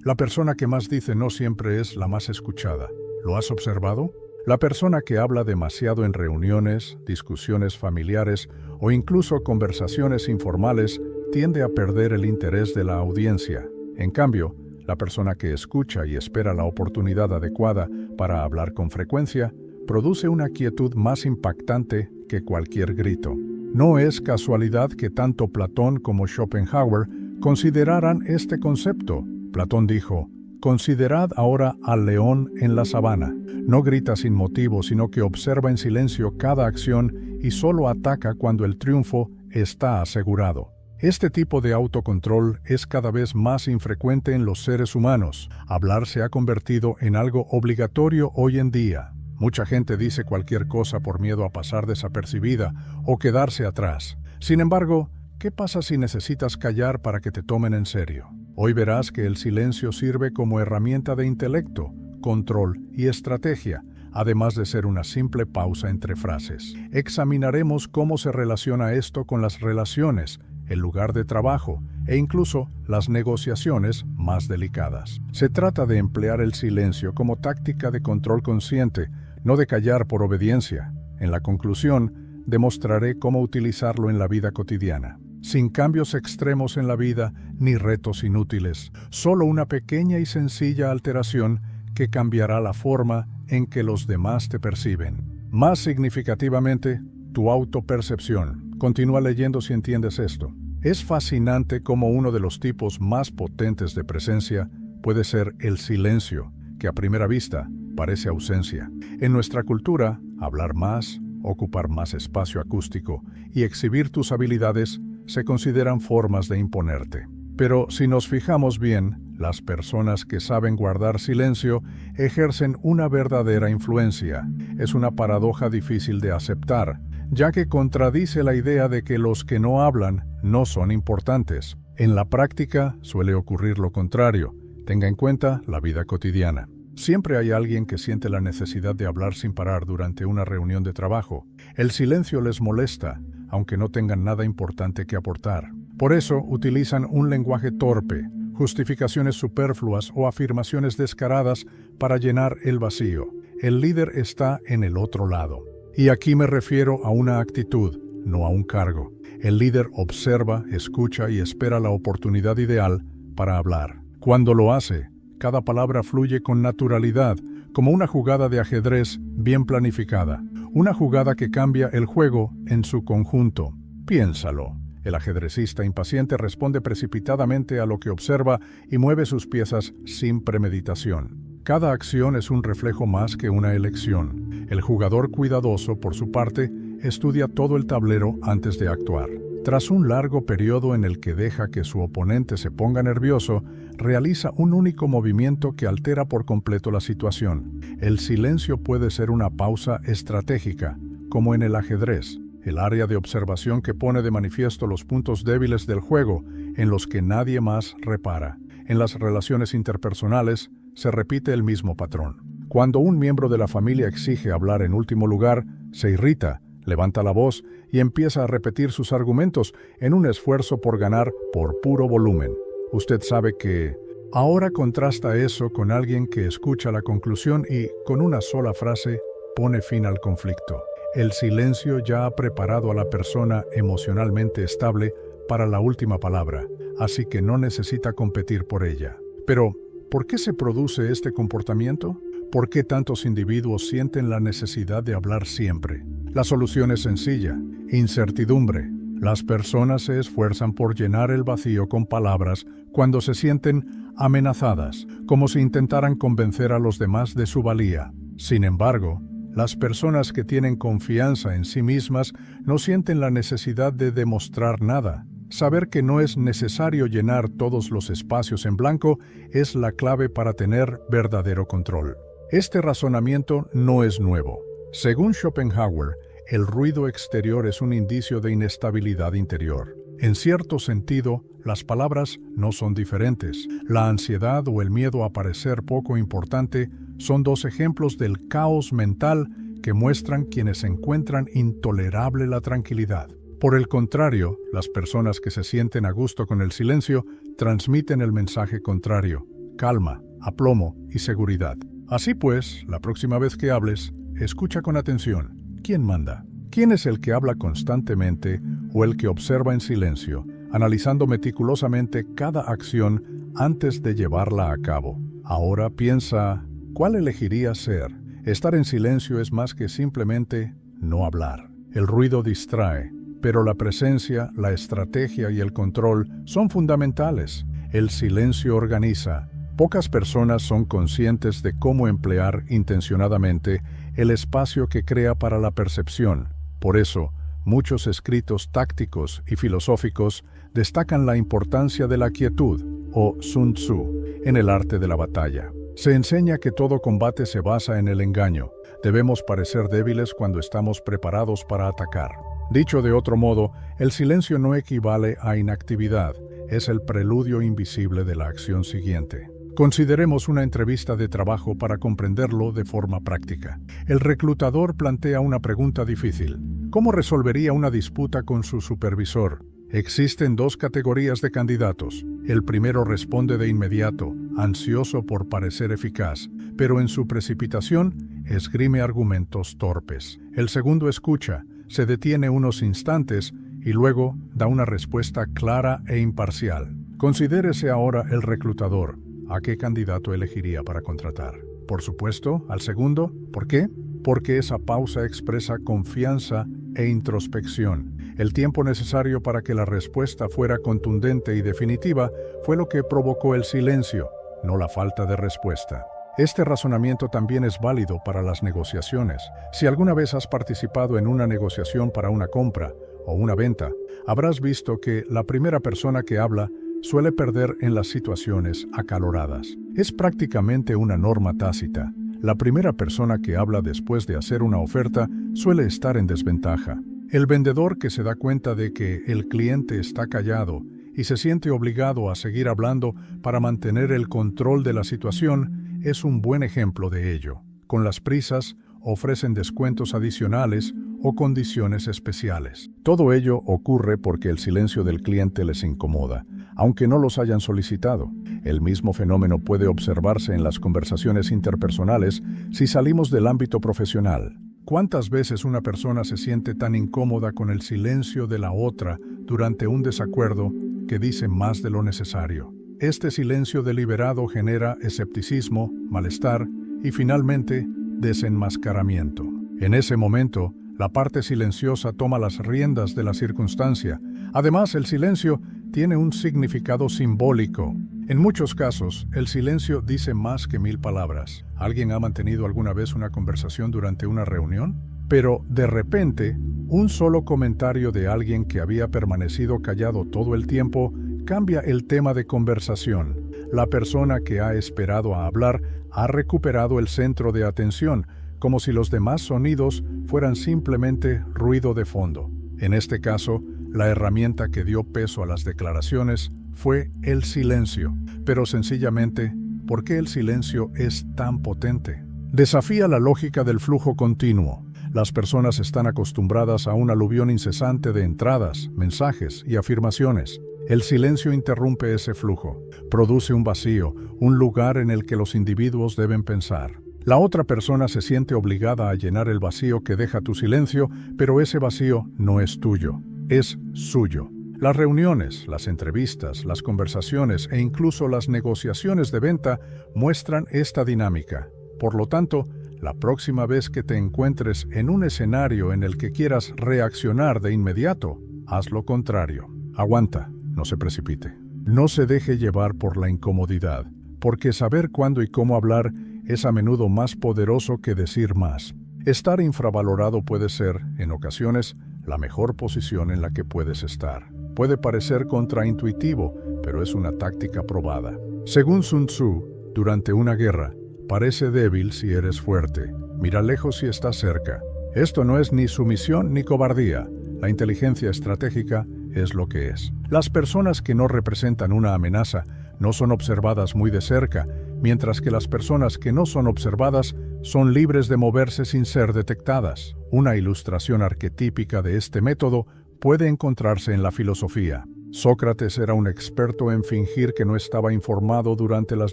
La persona que más dice no siempre es la más escuchada. ¿Lo has observado? La persona que habla demasiado en reuniones, discusiones familiares o incluso conversaciones informales tiende a perder el interés de la audiencia. En cambio, la persona que escucha y espera la oportunidad adecuada para hablar con frecuencia produce una quietud más impactante que cualquier grito. No es casualidad que tanto Platón como Schopenhauer consideraran este concepto. Platón dijo: «Considerad ahora al león en la sabana. No grita sin motivo, sino que observa en silencio cada acción y solo ataca cuando el triunfo está asegurado». Este tipo de autocontrol es cada vez más infrecuente en los seres humanos. Hablar se ha convertido en algo obligatorio hoy en día. Mucha gente dice cualquier cosa por miedo a pasar desapercibida o quedarse atrás. Sin embargo, ¿qué pasa si necesitas callar para que te tomen en serio? Hoy verás que el silencio sirve como herramienta de intelecto, control y estrategia, además de ser una simple pausa entre frases. Examinaremos cómo se relaciona esto con las relaciones, el lugar de trabajo e incluso las negociaciones más delicadas. Se trata de emplear el silencio como táctica de control consciente, no de callar por obediencia. En la conclusión, demostraré cómo utilizarlo en la vida cotidiana. Sin cambios extremos en la vida ni retos inútiles, solo una pequeña y sencilla alteración que cambiará la forma en que los demás te perciben. Más significativamente, tu autopercepción. Continúa leyendo si entiendes esto. Es fascinante cómo uno de los tipos más potentes de presencia puede ser el silencio, que a primera vista parece ausencia. En nuestra cultura, hablar más, ocupar más espacio acústico y exhibir tus habilidades se consideran formas de imponerte. Pero si nos fijamos bien, las personas que saben guardar silencio ejercen una verdadera influencia. Es una paradoja difícil de aceptar, ya que contradice la idea de que los que no hablan no son importantes. En la práctica suele ocurrir lo contrario. Tenga en cuenta la vida cotidiana. Siempre hay alguien que siente la necesidad de hablar sin parar durante una reunión de trabajo. El silencio les molesta, aunque no tengan nada importante que aportar. Por eso utilizan un lenguaje torpe, justificaciones superfluas o afirmaciones descaradas para llenar el vacío. El líder está en el otro lado. Y aquí me refiero a una actitud, no a un cargo. El líder observa, escucha y espera la oportunidad ideal para hablar. Cuando lo hace, cada palabra fluye con naturalidad, como una jugada de ajedrez bien planificada. Una jugada que cambia el juego en su conjunto. Piénsalo. El ajedrecista impaciente responde precipitadamente a lo que observa y mueve sus piezas sin premeditación. Cada acción es un reflejo más que una elección. El jugador cuidadoso, por su parte, estudia todo el tablero antes de actuar. Tras un largo periodo en el que deja que su oponente se ponga nervioso, realiza un único movimiento que altera por completo la situación. El silencio puede ser una pausa estratégica, como en el ajedrez, el área de observación que pone de manifiesto los puntos débiles del juego en los que nadie más repara. En las relaciones interpersonales se repite el mismo patrón. Cuando un miembro de la familia exige hablar en último lugar, se irrita, levanta la voz y empieza a repetir sus argumentos en un esfuerzo por ganar por puro volumen. Usted sabe que ahora contrasta eso con alguien que escucha la conclusión y, con una sola frase, pone fin al conflicto. El silencio ya ha preparado a la persona emocionalmente estable para la última palabra, así que no necesita competir por ella. Pero, ¿por qué se produce este comportamiento? ¿Por qué tantos individuos sienten la necesidad de hablar siempre? La solución es sencilla: incertidumbre. Las personas se esfuerzan por llenar el vacío con palabras cuando se sienten amenazadas, como si intentaran convencer a los demás de su valía. Sin embargo, las personas que tienen confianza en sí mismas no sienten la necesidad de demostrar nada. Saber que no es necesario llenar todos los espacios en blanco es la clave para tener verdadero control. Este razonamiento no es nuevo. Según Schopenhauer, el ruido exterior es un indicio de inestabilidad interior. En cierto sentido, las palabras no son diferentes. La ansiedad o el miedo a parecer poco importante son dos ejemplos del caos mental que muestran quienes encuentran intolerable la tranquilidad. Por el contrario, las personas que se sienten a gusto con el silencio transmiten el mensaje contrario: calma, aplomo y seguridad. Así pues, la próxima vez que hables, escucha con atención. ¿Quién manda? ¿Quién es el que habla constantemente o el que observa en silencio, analizando meticulosamente cada acción antes de llevarla a cabo? Ahora piensa, ¿cuál elegirías ser? Estar en silencio es más que simplemente no hablar. El ruido distrae, pero la presencia, la estrategia y el control son fundamentales. El silencio organiza. Pocas personas son conscientes de cómo emplear intencionadamente el espacio que crea para la percepción. Por eso, muchos escritos tácticos y filosóficos destacan la importancia de la quietud, o Sun Tzu, en el arte de la batalla. Se enseña que todo combate se basa en el engaño. Debemos parecer débiles cuando estamos preparados para atacar. Dicho de otro modo, el silencio no equivale a inactividad, es el preludio invisible de la acción siguiente. Consideremos una entrevista de trabajo para comprenderlo de forma práctica. El reclutador plantea una pregunta difícil. ¿Cómo resolvería una disputa con su supervisor? Existen dos categorías de candidatos. El primero responde de inmediato, ansioso por parecer eficaz, pero en su precipitación esgrime argumentos torpes. El segundo escucha, se detiene unos instantes y luego da una respuesta clara e imparcial. Considérese ahora el reclutador. ¿A qué candidato elegiría para contratar? Por supuesto, al segundo. ¿Por qué? Porque esa pausa expresa confianza e introspección. El tiempo necesario para que la respuesta fuera contundente y definitiva fue lo que provocó el silencio, no la falta de respuesta. Este razonamiento también es válido para las negociaciones. Si alguna vez has participado en una negociación para una compra o una venta, habrás visto que la primera persona que habla suele perder en las situaciones acaloradas. Es prácticamente una norma tácita. La primera persona que habla después de hacer una oferta suele estar en desventaja. El vendedor que se da cuenta de que el cliente está callado y se siente obligado a seguir hablando para mantener el control de la situación es un buen ejemplo de ello. Con las prisas, ofrecen descuentos adicionales o condiciones especiales. Todo ello ocurre porque el silencio del cliente les incomoda, aunque no los hayan solicitado. El mismo fenómeno puede observarse en las conversaciones interpersonales si salimos del ámbito profesional. ¿Cuántas veces una persona se siente tan incómoda con el silencio de la otra durante un desacuerdo que dice más de lo necesario? Este silencio deliberado genera escepticismo, malestar y finalmente desenmascaramiento. En ese momento, la parte silenciosa toma las riendas de la circunstancia. Además, el silencio tiene un significado simbólico. En muchos casos, el silencio dice más que 1000 palabras. ¿Alguien ha mantenido alguna vez una conversación durante una reunión? Pero, de repente, un solo comentario de alguien que había permanecido callado todo el tiempo cambia el tema de conversación. La persona que ha esperado a hablar ha recuperado el centro de atención, como si los demás sonidos fueran simplemente ruido de fondo. En este caso, la herramienta que dio peso a las declaraciones fue el silencio. Pero sencillamente, ¿por qué el silencio es tan potente? Desafía la lógica del flujo continuo. Las personas están acostumbradas a un aluvión incesante de entradas, mensajes y afirmaciones. El silencio interrumpe ese flujo, produce un vacío, un lugar en el que los individuos deben pensar. La otra persona se siente obligada a llenar el vacío que deja tu silencio, pero ese vacío no es tuyo, es suyo. Las reuniones, las entrevistas, las conversaciones e incluso las negociaciones de venta muestran esta dinámica. Por lo tanto, la próxima vez que te encuentres en un escenario en el que quieras reaccionar de inmediato, haz lo contrario. Aguanta, no se precipite. No se deje llevar por la incomodidad, porque saber cuándo y cómo hablar es a menudo más poderoso que decir más. Estar infravalorado puede ser, en ocasiones, la mejor posición en la que puedes estar. Puede parecer contraintuitivo, pero es una táctica probada. Según Sun Tzu, durante una guerra, parece débil si eres fuerte. Mira lejos si estás cerca. Esto no es ni sumisión ni cobardía. La inteligencia estratégica es lo que es. Las personas que no representan una amenaza no son observadas muy de cerca, mientras que las personas que no son observadas son libres de moverse sin ser detectadas. Una ilustración arquetípica de este método puede encontrarse en la filosofía. Sócrates era un experto en fingir que no estaba informado durante las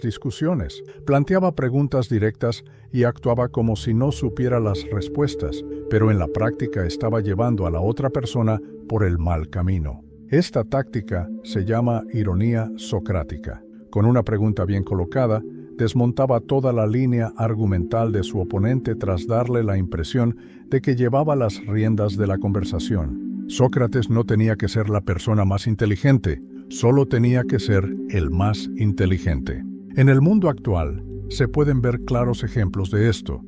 discusiones, planteaba preguntas directas y actuaba como si no supiera las respuestas, pero en la práctica estaba llevando a la otra persona por el mal camino. Esta táctica se llama ironía socrática. Con una pregunta bien colocada, desmontaba toda la línea argumental de su oponente tras darle la impresión de que llevaba las riendas de la conversación. Sócrates no tenía que ser la persona más inteligente, solo tenía que ser el más inteligente. En el mundo actual, se pueden ver claros ejemplos de esto.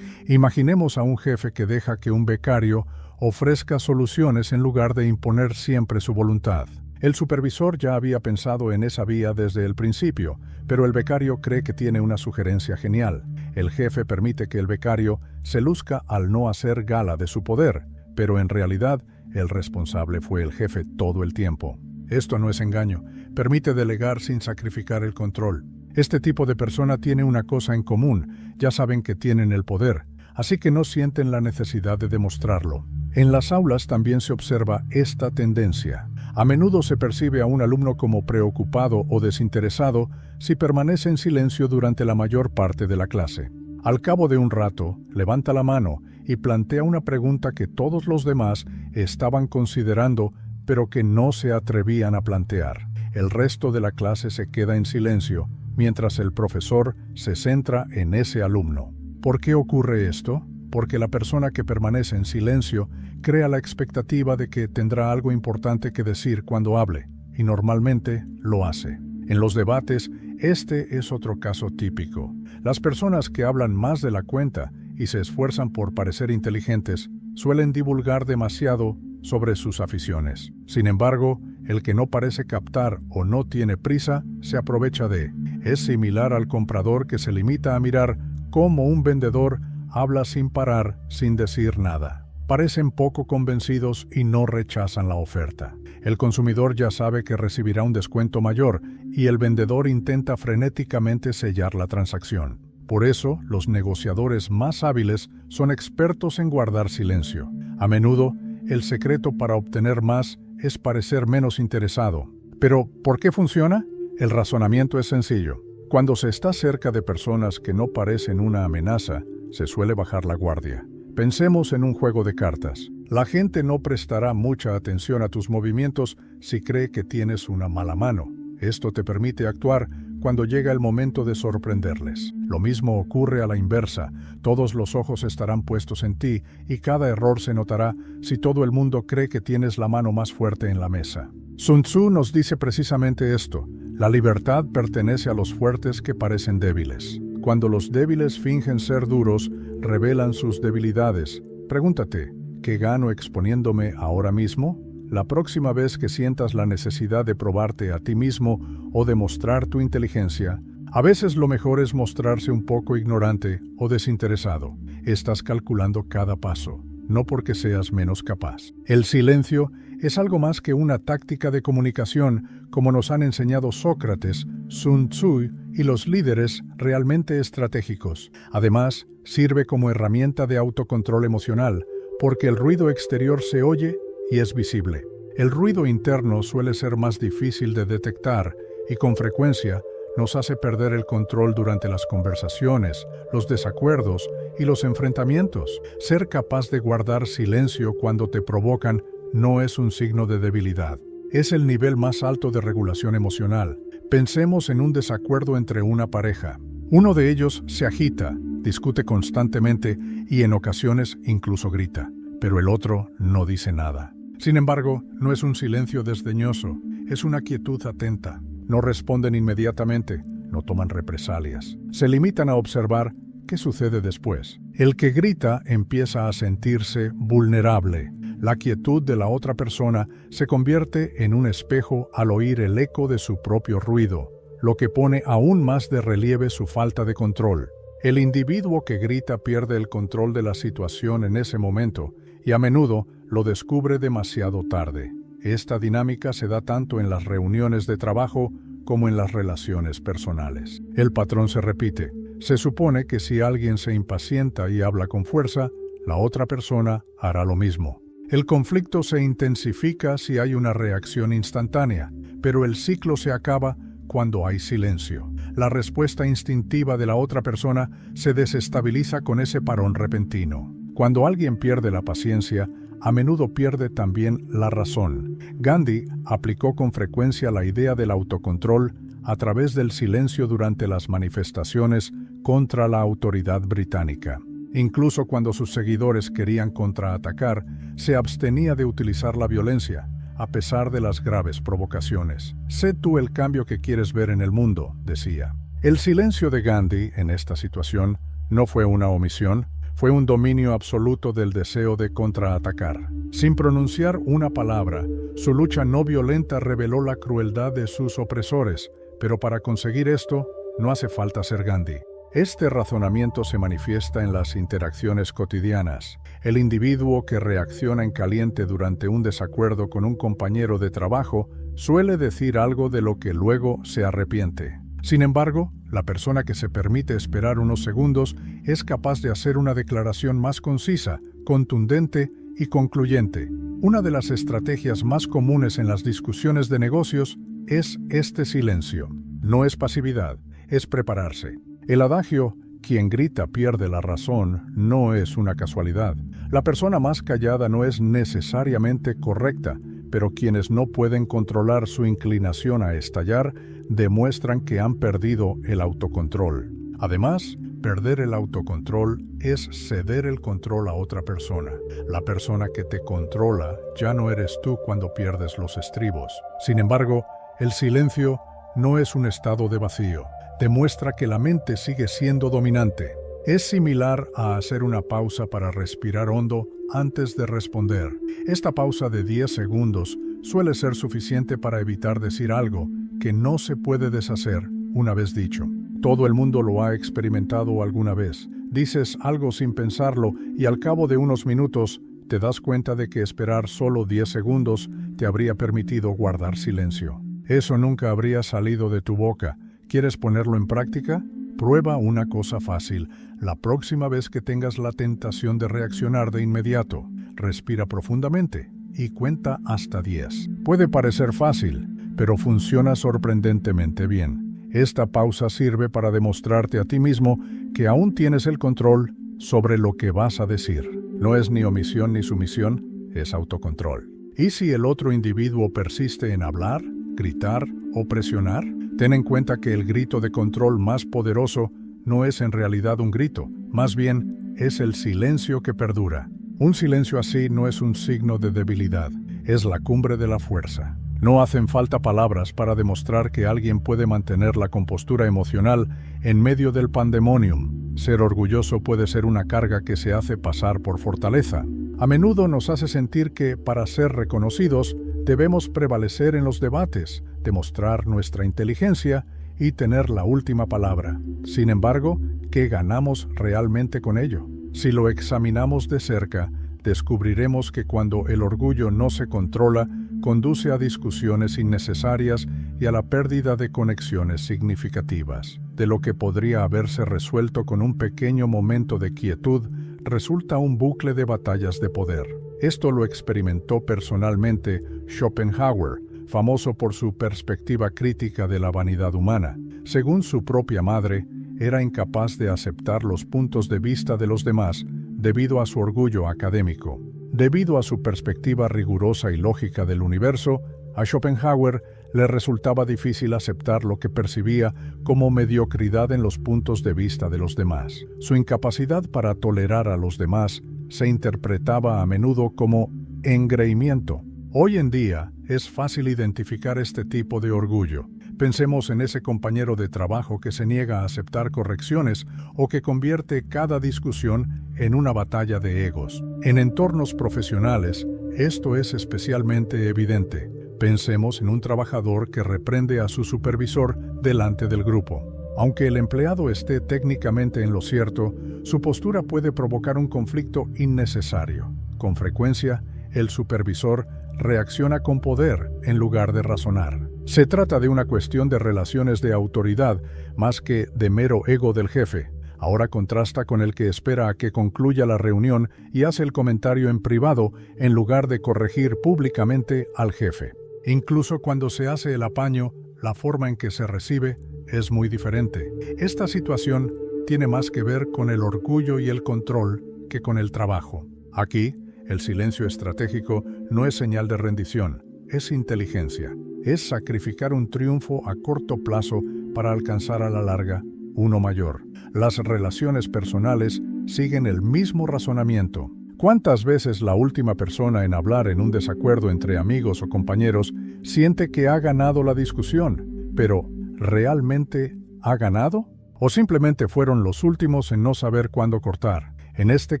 Imaginemos a un jefe que deja que un becario ofrezca soluciones en lugar de imponer siempre su voluntad. El supervisor ya había pensado en esa vía desde el principio, pero el becario cree que tiene una sugerencia genial. El jefe permite que el becario se luzca al no hacer gala de su poder, pero en realidad el responsable fue el jefe todo el tiempo. Esto no es engaño, permite delegar sin sacrificar el control. Este tipo de persona tiene una cosa en común, ya saben que tienen el poder, así que no sienten la necesidad de demostrarlo. En las aulas también se observa esta tendencia. A menudo se percibe a un alumno como preocupado o desinteresado si permanece en silencio durante la mayor parte de la clase. Al cabo de un rato, levanta la mano y plantea una pregunta que todos los demás estaban considerando, pero que no se atrevían a plantear. El resto de la clase se queda en silencio, mientras el profesor se centra en ese alumno. ¿Por qué ocurre esto? Porque la persona que permanece en silencio crea la expectativa de que tendrá algo importante que decir cuando hable, y normalmente lo hace. En los debates, este es otro caso típico. Las personas que hablan más de la cuenta y se esfuerzan por parecer inteligentes suelen divulgar demasiado sobre sus aficiones. Sin embargo, el que no parece captar o no tiene prisa se aprovecha de. Es similar al comprador que se limita a mirar cómo un vendedor habla sin parar, sin decir nada. Parecen poco convencidos y no rechazan la oferta. El consumidor ya sabe que recibirá un descuento mayor y el vendedor intenta frenéticamente sellar la transacción. Por eso, los negociadores más hábiles son expertos en guardar silencio. A menudo, el secreto para obtener más es parecer menos interesado. Pero, ¿por qué funciona? El razonamiento es sencillo. Cuando se está cerca de personas que no parecen una amenaza, se suele bajar la guardia. Pensemos en un juego de cartas. La gente no prestará mucha atención a tus movimientos si cree que tienes una mala mano. Esto te permite actuar cuando llega el momento de sorprenderles. Lo mismo ocurre a la inversa. Todos los ojos estarán puestos en ti y cada error se notará si todo el mundo cree que tienes la mano más fuerte en la mesa. Sun Tzu nos dice precisamente esto. La libertad pertenece a los fuertes que parecen débiles. Cuando los débiles fingen ser duros, revelan sus debilidades. Pregúntate, ¿qué gano exponiéndome ahora mismo? La próxima vez que sientas la necesidad de probarte a ti mismo o demostrar tu inteligencia, a veces lo mejor es mostrarse un poco ignorante o desinteresado. Estás calculando cada paso, no porque seas menos capaz. El silencio es algo más que una táctica de comunicación, como nos han enseñado Sócrates, Sun Tzu y los líderes realmente estratégicos. Además, sirve como herramienta de autocontrol emocional, porque el ruido exterior se oye y es visible. El ruido interno suele ser más difícil de detectar y con frecuencia nos hace perder el control durante las conversaciones, los desacuerdos y los enfrentamientos. Ser capaz de guardar silencio cuando te provocan no es un signo de debilidad. Es el nivel más alto de regulación emocional. Pensemos en un desacuerdo entre una pareja. Uno de ellos se agita, discute constantemente y en ocasiones incluso grita, pero el otro no dice nada. Sin embargo, no es un silencio desdeñoso, es una quietud atenta. No responden inmediatamente, no toman represalias. Se limitan a observar qué sucede después. El que grita empieza a sentirse vulnerable. La quietud de la otra persona se convierte en un espejo al oír el eco de su propio ruido, lo que pone aún más de relieve su falta de control. El individuo que grita pierde el control de la situación en ese momento y a menudo lo descubre demasiado tarde. Esta dinámica se da tanto en las reuniones de trabajo como en las relaciones personales. El patrón se repite. Se supone que si alguien se impacienta y habla con fuerza, la otra persona hará lo mismo. El conflicto se intensifica si hay una reacción instantánea, pero el ciclo se acaba cuando hay silencio. La respuesta instintiva de la otra persona se desestabiliza con ese parón repentino. Cuando alguien pierde la paciencia, a menudo pierde también la razón. Gandhi aplicó con frecuencia la idea del autocontrol a través del silencio durante las manifestaciones contra la autoridad británica. Incluso cuando sus seguidores querían contraatacar, se abstenía de utilizar la violencia, a pesar de las graves provocaciones. «Sé tú el cambio que quieres ver en el mundo», decía. El silencio de Gandhi en esta situación no fue una omisión, fue un dominio absoluto del deseo de contraatacar. Sin pronunciar una palabra, su lucha no violenta reveló la crueldad de sus opresores, pero para conseguir esto, no hace falta ser Gandhi. Este razonamiento se manifiesta en las interacciones cotidianas. El individuo que reacciona en caliente durante un desacuerdo con un compañero de trabajo suele decir algo de lo que luego se arrepiente. Sin embargo, la persona que se permite esperar unos segundos es capaz de hacer una declaración más concisa, contundente y concluyente. Una de las estrategias más comunes en las discusiones de negocios es este silencio. No es pasividad, es prepararse. El adagio, quien grita pierde la razón, no es una casualidad. La persona más callada no es necesariamente correcta, pero quienes no pueden controlar su inclinación a estallar demuestran que han perdido el autocontrol. Además, perder el autocontrol es ceder el control a otra persona. La persona que te controla ya no eres tú cuando pierdes los estribos. Sin embargo, el silencio no es un estado de vacío. Demuestra que la mente sigue siendo dominante. Es similar a hacer una pausa para respirar hondo antes de responder. Esta pausa de 10 segundos suele ser suficiente para evitar decir algo que no se puede deshacer una vez dicho. Todo el mundo lo ha experimentado alguna vez. Dices algo sin pensarlo y al cabo de unos minutos te das cuenta de que esperar solo 10 segundos te habría permitido guardar silencio. Eso nunca habría salido de tu boca. ¿Quieres ponerlo en práctica? Prueba una cosa fácil. La próxima vez que tengas la tentación de reaccionar de inmediato, respira profundamente y cuenta hasta 10. Puede parecer fácil, pero funciona sorprendentemente bien. Esta pausa sirve para demostrarte a ti mismo que aún tienes el control sobre lo que vas a decir. No es ni omisión ni sumisión, es autocontrol. ¿Y si el otro individuo persiste en hablar, gritar o presionar? Ten en cuenta que el grito de control más poderoso no es en realidad un grito, más bien es el silencio que perdura. Un silencio así no es un signo de debilidad, es la cumbre de la fuerza. No hacen falta palabras para demostrar que alguien puede mantener la compostura emocional en medio del pandemonium. Ser orgulloso puede ser una carga que se hace pasar por fortaleza. A menudo nos hace sentir que, para ser reconocidos, debemos prevalecer en los debates, demostrar nuestra inteligencia y tener la última palabra. Sin embargo, ¿qué ganamos realmente con ello? Si lo examinamos de cerca, descubriremos que cuando el orgullo no se controla, conduce a discusiones innecesarias y a la pérdida de conexiones significativas. De lo que podría haberse resuelto con un pequeño momento de quietud, resulta un bucle de batallas de poder. Esto lo experimentó personalmente Schopenhauer, famoso por su perspectiva crítica de la vanidad humana. Según su propia madre, era incapaz de aceptar los puntos de vista de los demás debido a su orgullo académico. Debido a su perspectiva rigurosa y lógica del universo, a Schopenhauer le resultaba difícil aceptar lo que percibía como mediocridad en los puntos de vista de los demás. Su incapacidad para tolerar a los demás se interpretaba a menudo como engreimiento. Hoy en día es fácil identificar este tipo de orgullo. Pensemos en ese compañero de trabajo que se niega a aceptar correcciones o que convierte cada discusión en una batalla de egos. En entornos profesionales, esto es especialmente evidente. Pensemos en un trabajador que reprende a su supervisor delante del grupo. Aunque el empleado esté técnicamente en lo cierto, su postura puede provocar un conflicto innecesario. Con frecuencia, el supervisor reacciona con poder en lugar de razonar. Se trata de una cuestión de relaciones de autoridad más que de mero ego del jefe. Ahora contrasta con el que espera a que concluya la reunión y hace el comentario en privado en lugar de corregir públicamente al jefe. Incluso cuando se hace el apaño, la forma en que se recibe es muy diferente. Esta situación tiene más que ver con el orgullo y el control que con el trabajo. Aquí, el silencio estratégico no es señal de rendición, es inteligencia. Es sacrificar un triunfo a corto plazo para alcanzar a la larga uno mayor. Las relaciones personales siguen el mismo razonamiento. ¿Cuántas veces la última persona en hablar en un desacuerdo entre amigos o compañeros siente que ha ganado la discusión, pero ¿realmente ha ganado? ¿O simplemente fueron los últimos en no saber cuándo cortar? En este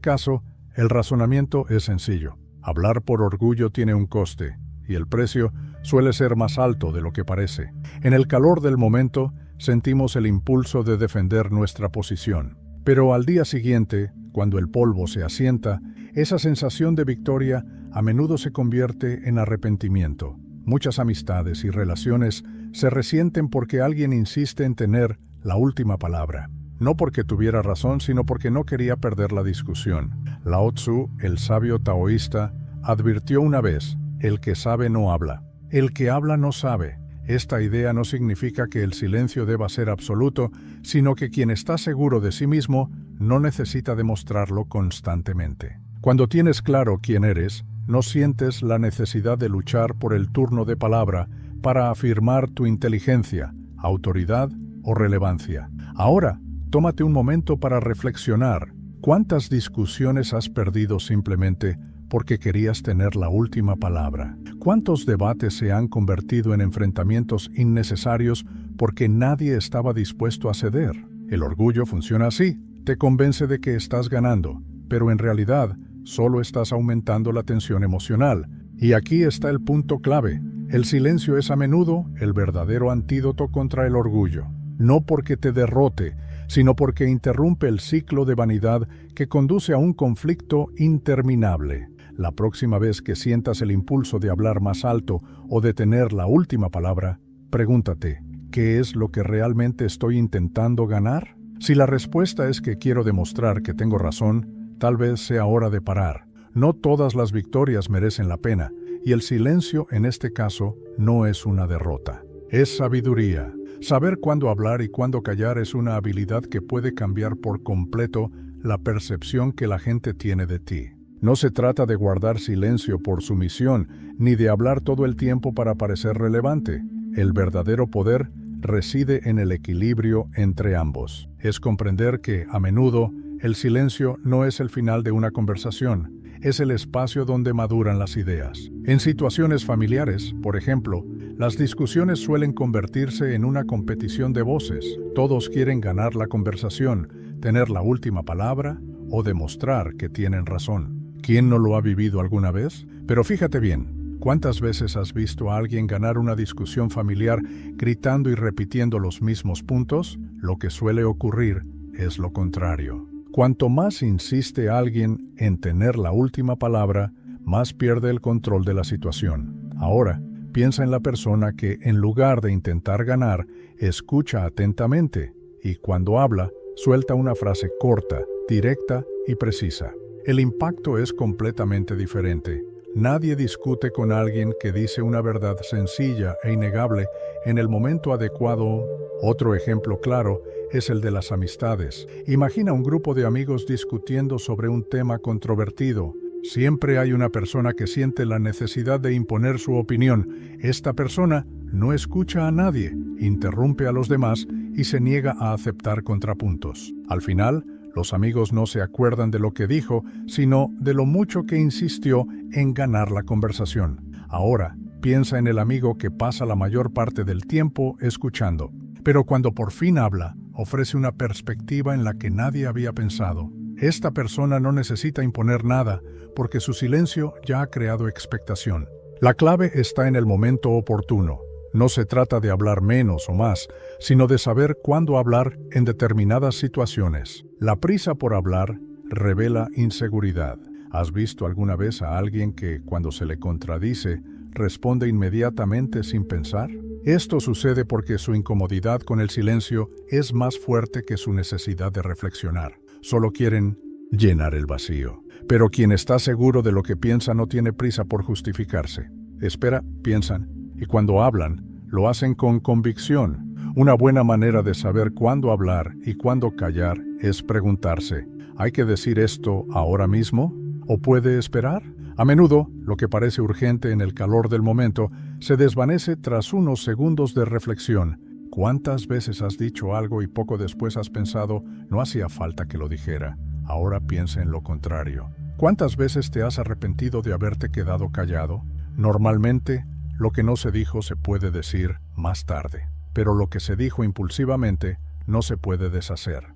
caso, el razonamiento es sencillo. Hablar por orgullo tiene un coste, y el precio suele ser más alto de lo que parece. En el calor del momento, sentimos el impulso de defender nuestra posición. Pero al día siguiente, cuando el polvo se asienta, esa sensación de victoria a menudo se convierte en arrepentimiento. Muchas amistades y relaciones se resienten porque alguien insiste en tener la última palabra. No porque tuviera razón, sino porque no quería perder la discusión. Lao Tzu, el sabio taoísta, advirtió una vez: el que sabe no habla. El que habla no sabe. Esta idea no significa que el silencio deba ser absoluto, sino que quien está seguro de sí mismo no necesita demostrarlo constantemente. Cuando tienes claro quién eres, no sientes la necesidad de luchar por el turno de palabra para afirmar tu inteligencia, autoridad o relevancia. Ahora, tómate un momento para reflexionar. ¿Cuántas discusiones has perdido simplemente porque querías tener la última palabra? ¿Cuántos debates se han convertido en enfrentamientos innecesarios porque nadie estaba dispuesto a ceder? El orgullo funciona así. Te convence de que estás ganando, pero en realidad solo estás aumentando la tensión emocional. Y aquí está el punto clave. El silencio es a menudo el verdadero antídoto contra el orgullo. No porque te derrote, sino porque interrumpe el ciclo de vanidad que conduce a un conflicto interminable. La próxima vez que sientas el impulso de hablar más alto o de tener la última palabra, pregúntate: ¿qué es lo que realmente estoy intentando ganar? Si la respuesta es que quiero demostrar que tengo razón, tal vez sea hora de parar. No todas las victorias merecen la pena, y el silencio en este caso no es una derrota. Es sabiduría. Saber cuándo hablar y cuándo callar es una habilidad que puede cambiar por completo la percepción que la gente tiene de ti. No se trata de guardar silencio por sumisión, ni de hablar todo el tiempo para parecer relevante. El verdadero poder reside en el equilibrio entre ambos. Es comprender que, a menudo, el silencio no es el final de una conversación, es el espacio donde maduran las ideas. En situaciones familiares, por ejemplo, las discusiones suelen convertirse en una competición de voces. Todos quieren ganar la conversación, tener la última palabra o demostrar que tienen razón. ¿Quién no lo ha vivido alguna vez? Pero fíjate bien, ¿cuántas veces has visto a alguien ganar una discusión familiar gritando y repitiendo los mismos puntos? Lo que suele ocurrir es lo contrario. Cuanto más insiste alguien en tener la última palabra, más pierde el control de la situación. Ahora, piensa en la persona que, en lugar de intentar ganar, escucha atentamente y cuando habla, suelta una frase corta, directa y precisa. El impacto es completamente diferente. Nadie discute con alguien que dice una verdad sencilla e innegable en el momento adecuado. Otro ejemplo claro es el de las amistades. Imagina un grupo de amigos discutiendo sobre un tema controvertido. Siempre hay una persona que siente la necesidad de imponer su opinión. Esta persona no escucha a nadie, interrumpe a los demás y se niega a aceptar contrapuntos. Al final, los amigos no se acuerdan de lo que dijo, sino de lo mucho que insistió en ganar la conversación. Ahora, piensa en el amigo que pasa la mayor parte del tiempo escuchando, pero cuando por fin habla, ofrece una perspectiva en la que nadie había pensado. Esta persona no necesita imponer nada, porque su silencio ya ha creado expectación. La clave está en el momento oportuno. No se trata de hablar menos o más, sino de saber cuándo hablar en determinadas situaciones. La prisa por hablar revela inseguridad. ¿Has visto alguna vez a alguien que, cuando se le contradice, responde inmediatamente sin pensar? Esto sucede porque su incomodidad con el silencio es más fuerte que su necesidad de reflexionar. Solo quieren llenar el vacío. Pero quien está seguro de lo que piensa no tiene prisa por justificarse. Espera, piensan, y cuando hablan, lo hacen con convicción. Una buena manera de saber cuándo hablar y cuándo callar es preguntarse, ¿hay que decir esto ahora mismo? ¿O puede esperar? A menudo, lo que parece urgente en el calor del momento se desvanece tras unos segundos de reflexión. ¿Cuántas veces has dicho algo y poco después has pensado, no hacía falta que lo dijera? Ahora piensa en lo contrario. ¿Cuántas veces te has arrepentido de haberte quedado callado? Normalmente, lo que no se dijo se puede decir más tarde, pero lo que se dijo impulsivamente no se puede deshacer.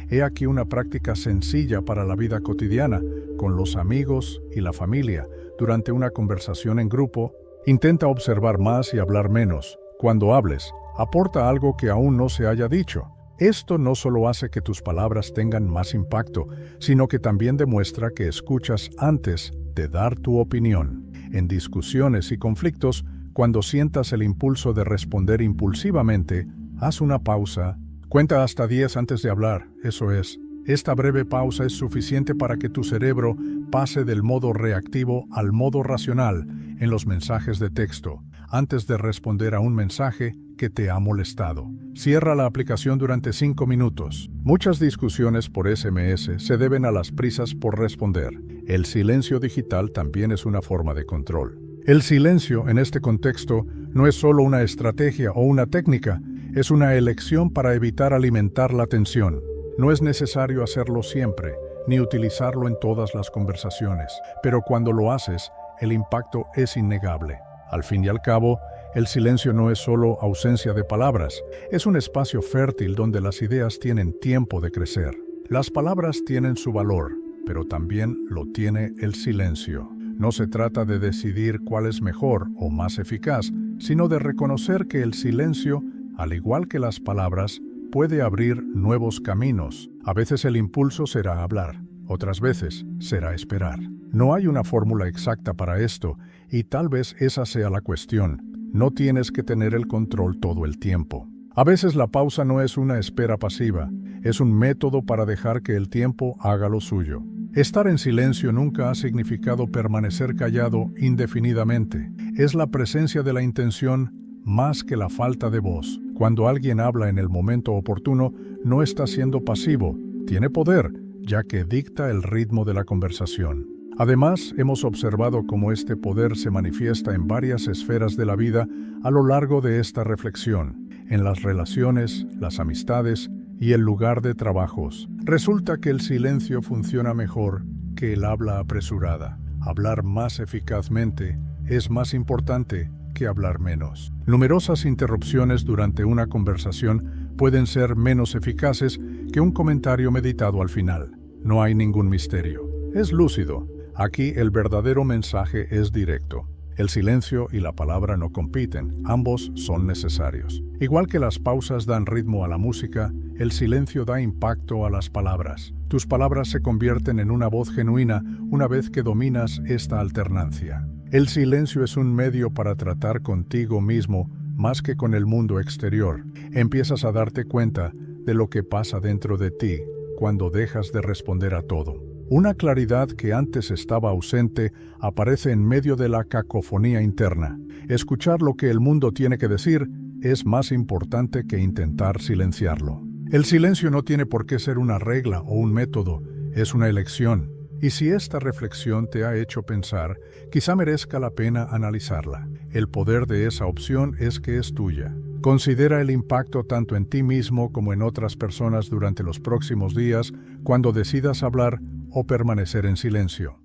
He aquí una práctica sencilla para la vida cotidiana, con los amigos y la familia. Durante una conversación en grupo, intenta observar más y hablar menos. Cuando hables, aporta algo que aún no se haya dicho. Esto no solo hace que tus palabras tengan más impacto, sino que también demuestra que escuchas antes de dar tu opinión. En discusiones y conflictos, cuando sientas el impulso de responder impulsivamente, haz una pausa. Cuenta hasta 10 antes de hablar, eso es. Esta breve pausa es suficiente para que tu cerebro pase del modo reactivo al modo racional en los mensajes de texto, antes de responder a un mensaje que te ha molestado. Cierra la aplicación durante 5 minutos. Muchas discusiones por SMS se deben a las prisas por responder. El silencio digital también es una forma de control. El silencio, en este contexto, no es solo una estrategia o una técnica, es una elección para evitar alimentar la tensión. No es necesario hacerlo siempre, ni utilizarlo en todas las conversaciones, pero cuando lo haces, el impacto es innegable. Al fin y al cabo, el silencio no es solo ausencia de palabras, es un espacio fértil donde las ideas tienen tiempo de crecer. Las palabras tienen su valor, pero también lo tiene el silencio. No se trata de decidir cuál es mejor o más eficaz, sino de reconocer que el silencio, al igual que las palabras, puede abrir nuevos caminos. A veces el impulso será hablar, otras veces será esperar. No hay una fórmula exacta para esto, y tal vez esa sea la cuestión. No tienes que tener el control todo el tiempo. A veces la pausa no es una espera pasiva, es un método para dejar que el tiempo haga lo suyo. Estar en silencio nunca ha significado permanecer callado indefinidamente. Es la presencia de la intención más que la falta de voz. Cuando alguien habla en el momento oportuno, no está siendo pasivo, tiene poder, ya que dicta el ritmo de la conversación. Además, hemos observado cómo este poder se manifiesta en varias esferas de la vida a lo largo de esta reflexión, en las relaciones, las amistades y el lugar de trabajos. Resulta que el silencio funciona mejor que el habla apresurada. Hablar más eficazmente es más importante que hablar menos. Numerosas interrupciones durante una conversación pueden ser menos eficaces que un comentario meditado al final. No hay ningún misterio. Es lúcido. Aquí el verdadero mensaje es directo. El silencio y la palabra no compiten, ambos son necesarios. Igual que las pausas dan ritmo a la música, el silencio da impacto a las palabras. Tus palabras se convierten en una voz genuina una vez que dominas esta alternancia. El silencio es un medio para tratar contigo mismo más que con el mundo exterior. Empiezas a darte cuenta de lo que pasa dentro de ti cuando dejas de responder a todo. Una claridad que antes estaba ausente aparece en medio de la cacofonía interna. Escuchar lo que el mundo tiene que decir es más importante que intentar silenciarlo. El silencio no tiene por qué ser una regla o un método, es una elección. Y si esta reflexión te ha hecho pensar, quizá merezca la pena analizarla. El poder de esa opción es que es tuya. Considera el impacto tanto en ti mismo como en otras personas durante los próximos días cuando decidas hablar o permanecer en silencio.